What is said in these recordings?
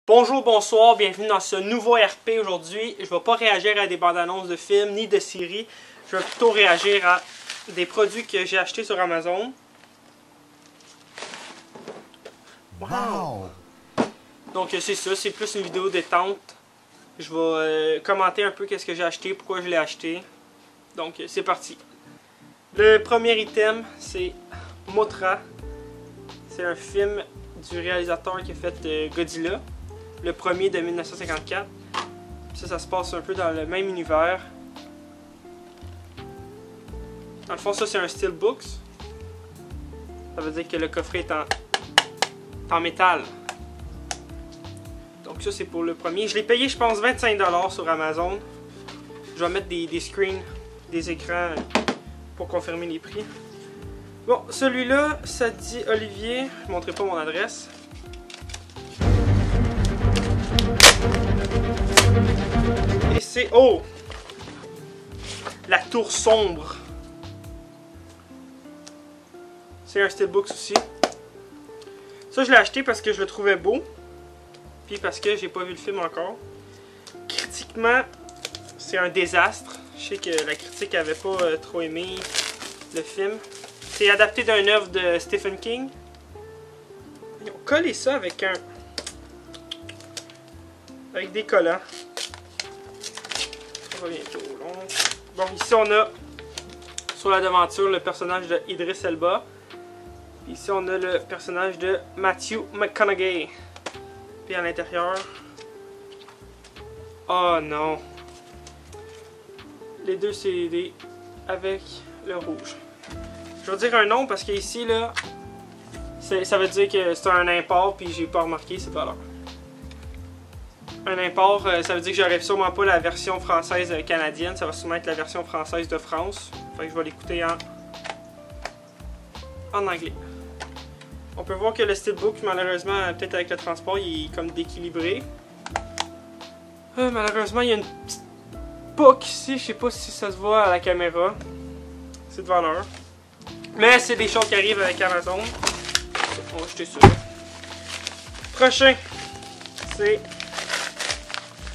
Bonjour, bonsoir, bienvenue dans ce nouveau RP aujourd'hui. Je ne vais pas réagir à des bandes annonces de films ni de séries. Je vais plutôt réagir à des produits que j'ai achetés sur Amazon. Wow! Donc c'est ça, c'est plus une vidéo détente. Je vais commenter un peu qu'est-ce que j'ai acheté, pourquoi je l'ai acheté. Donc c'est parti. Le premier item, c'est Mothra. C'est un film du réalisateur qui a fait Godzilla. Le premier de 1954. Ça se passe un peu dans le même univers. Dans le fond, ça c'est un steelbook. Ça veut dire que le coffret est en métal. Donc ça c'est pour le premier. Je l'ai payé je pense 25$ sur Amazon. Je vais mettre des screens, des écrans pour confirmer les prix. Bon, celui-là, ça dit Olivier. Je ne montrerai pas mon adresse. Et c'est... Oh! La tour sombre. C'est un steelbook aussi. Ça, je l'ai acheté parce que je le trouvais beau. Puis parce que j'ai pas vu le film encore. Critiquement, c'est un désastre. Je sais que la critique avait pas trop aimé le film. C'est adapté d'une œuvre de Stephen King. Ils ont collé ça avec avec des collants. Ça va bientôt long. Bon, ici on a sur la devanture le personnage de Idris Elba. Puis ici on a le personnage de Matthew McConaughey. Puis à l'intérieur... Oh non! Les deux CD avec le rouge. Je vais dire un nom parce qu'ici là, ça veut dire que c'est un import puis j'ai pas remarqué cette valeur. Un import, ça veut dire que j'aurais sûrement pas la version française canadienne, ça va sûrement être la version française de France. Fait que je vais l'écouter en anglais. On peut voir que le steelbook, malheureusement, peut-être avec le transport, il est comme dééquilibré. Malheureusement, il y a une petite poque ici, je sais pas si ça se voit à la caméra. C'est de valeur. Mais c'est des choses qui arrivent avec Amazon. On va jeter ça. Prochain, c'est...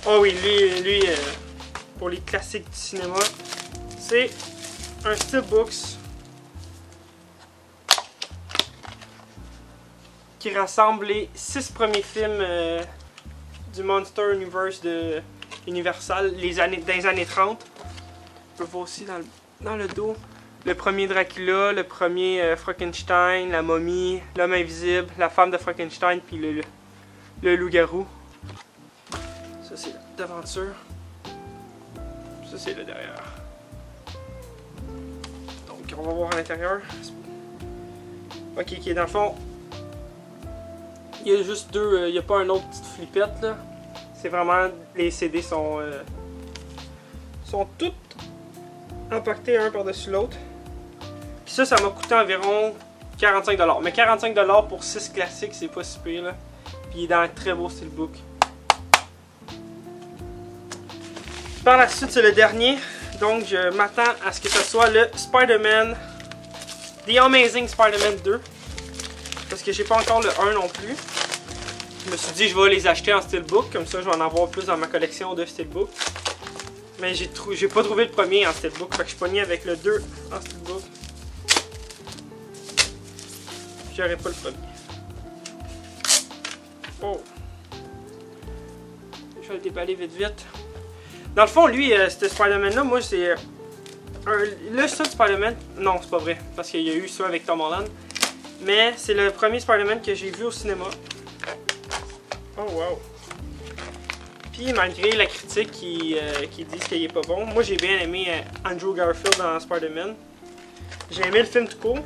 Oh oui, lui pour les classiques du cinéma, c'est un steelbook qui rassemble les 6 premiers films du Monster Universe de Universal dans les années 30. On peut voir aussi dans le dos le premier Dracula, le premier Frankenstein, la momie, l'homme invisible, la femme de Frankenstein, puis le loup-garou. Ça c'est la devanture. Ça c'est le derrière. Donc on va voir à l'intérieur. Ok, dans le fond, il y a juste deux, il n'y a pas un autre petite flippette là. C'est vraiment, les CD sont toutes empaquetées un par-dessus l'autre. Puis ça m'a coûté environ 45$. Mais 45$ pour 6 classiques, c'est pas si pire là. Puis il est dans un très beau steelbook. Par la suite, c'est le dernier. Donc je m'attends à ce que ce soit le Spider-Man The Amazing Spider-Man 2. Parce que j'ai pas encore le 1 non plus. Je me suis dit je vais les acheter en steelbook. Comme ça je vais en avoir plus dans ma collection de steelbook. Mais j'ai pas trouvé le premier en steelbook. Fait que je suis pogné avec le 2 en steelbook. J'aurais pas le premier. Oh. Je vais le déballer vite vite. Dans le fond, lui, ce Spider-Man là, moi c'est... le seul Spider-Man... Non, c'est pas vrai. Parce qu'il y a eu ça avec Tom Holland. Mais c'est le premier Spider-Man que j'ai vu au cinéma. Oh wow. Puis malgré la critique qui disent qu'il est pas bon, moi j'ai bien aimé Andrew Garfield dans Spider-Man. J'ai aimé le film tout court.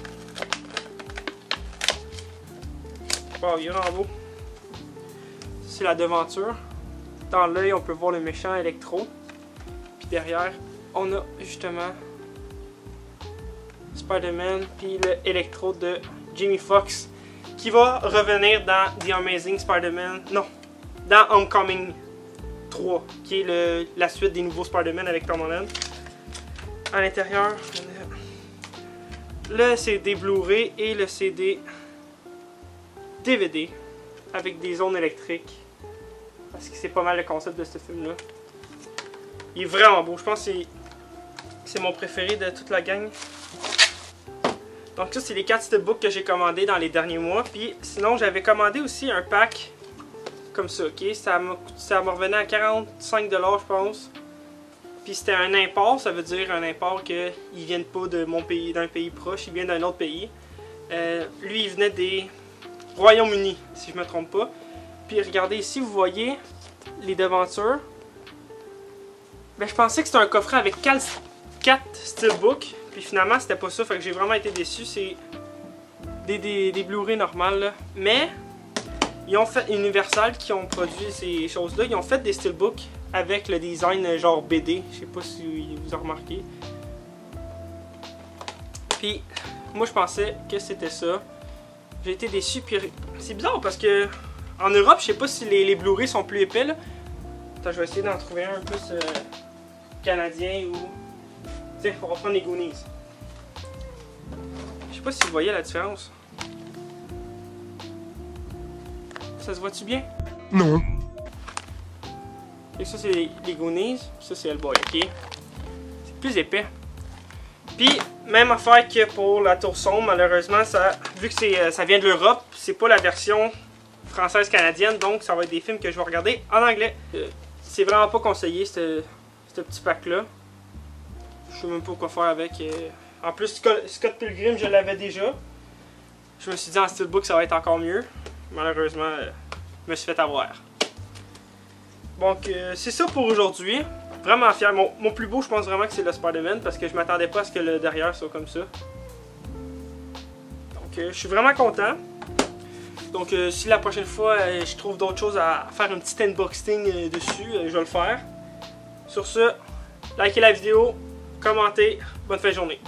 Wow, il est vraiment beau. C'est la devanture. Dans l'œil, on peut voir le méchant Electro. Puis derrière, on a justement Spider-Man, puis le Electro de Jamie Foxx, qui va revenir dans The Amazing Spider-Man, non, dans Homecoming 3, qui est la suite des nouveaux Spider-Man avec Tom Holland. À l'intérieur, on a le CD Blu-ray et le CD DVD avec des ondes électriques. Parce que c'est pas mal le concept de ce film-là. Il est vraiment beau. Je pense que c'est mon préféré de toute la gang. Donc ça, c'est les 4 steelbooks que j'ai commandés dans les derniers mois. Puis sinon, j'avais commandé aussi un pack comme ça, ok? Ça me revenait à 45$ je pense. Puis c'était un import, ça veut dire un import qu'ils viennent pas de mon pays, d'un pays proche, ils viennent d'un autre pays. Lui, il venait des Royaume-Uni, si je me trompe pas. Puis regardez ici, vous voyez les devantures. Ben, je pensais que c'était un coffret avec 4 steelbooks. Puis finalement, c'était pas ça, fait que j'ai vraiment été déçu. C'est des Blu-ray normales, là. Mais ils ont fait Universal qui ont produit ces choses-là. Ils ont fait des steelbooks avec le design genre BD. Je sais pas si vous avez remarqué. Puis moi, je pensais que c'était ça. J'ai été déçu. Puis c'est bizarre parce que en Europe, je sais pas si les Blu-ray sont plus épais, là. Attends, je vais essayer d'en trouver un plus canadien ou... Tiens, on va prendre les Goonies. Je sais pas si vous voyez la différence. Ça se voit-tu bien? Non. Et ça, c'est les Goonies. Ça, c'est Hellboy, ok? C'est plus épais. Puis, même affaire que pour la Tour Sombre, malheureusement, vu que ça vient de l'Europe, c'est pas la version française-canadienne, donc ça va être des films que je vais regarder en anglais. C'est vraiment pas conseillé, ce petit pack-là. Je sais même pas quoi faire avec. En plus, Scott Pilgrim, je l'avais déjà. Je me suis dit en steelbook, ça va être encore mieux. Malheureusement, je me suis fait avoir. Donc, c'est ça pour aujourd'hui. Vraiment fier. Mon plus beau, je pense vraiment que c'est le Spider-Man parce que je m'attendais pas à ce que le derrière soit comme ça. Donc, je suis vraiment content. Donc, si la prochaine fois, je trouve d'autres choses à faire un petit unboxing dessus, je vais le faire. Sur ce, likez la vidéo, commentez. Bonne fin de journée.